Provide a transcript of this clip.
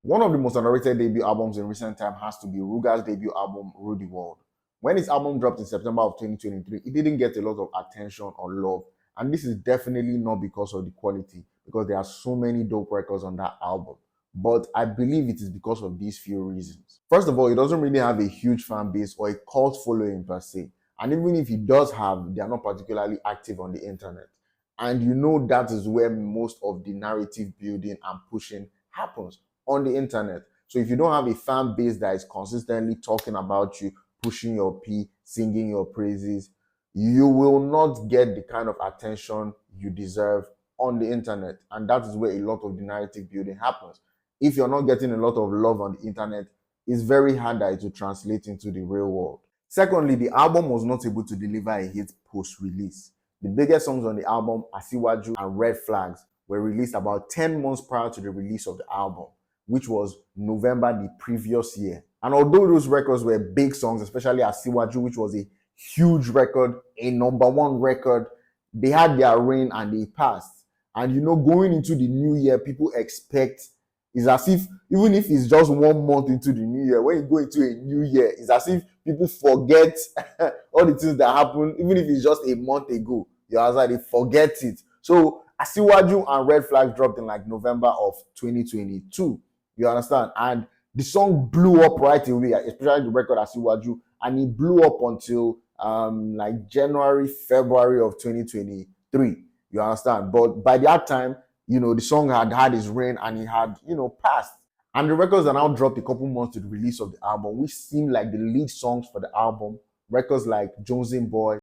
One of the most underrated debut albums in recent time has to be RUGER'S debut album, Rule the World. When his album dropped in September of 2023, it didn't get a lot of attention or love. And this is definitely not because of the quality, because there are so many dope records on that album. But I believe it is because of these few reasons. First of all, it doesn't really have a huge fan base or a cult following per se. And even if it does have, they are not particularly active on the internet. And you know that is where most of the narrative building and pushing happens, on the internet. So if you don't have a fan base that is consistently talking about you, pushing your P, singing your praises, you will not get the kind of attention you deserve on the internet. And that is where a lot of the narrative building happens. If you're not getting a lot of love on the internet, it's very hard that it will translate into the real world. Secondly, the album was not able to deliver a hit post-release. The biggest songs on the album, Asiwaju and Red Flags, were released about 10 months prior to the release of the album, which was November the previous year. And although those records were big songs, especially Asiwaju, which was a huge record, a #1 record, they had their reign and they passed. And you know, going into the new year, people expect, it's as if, even if it's just 1 month into the new year, when you go into a new year, it's as if people forget all the things that happened, even if it's just a month ago. You understand? They forget it. So Asiwaju and Red Flag dropped in like November of 2022. You understand? And the song blew up right away, especially the record Asiwaju, and it blew up until like January, February of 2023. You understand? But by that time, you know, the song had had its reign and it had, you know, passed. And the records are now dropped a couple months to the release of the album, which seemed like the lead songs for the album. Records like Jonesing Boy,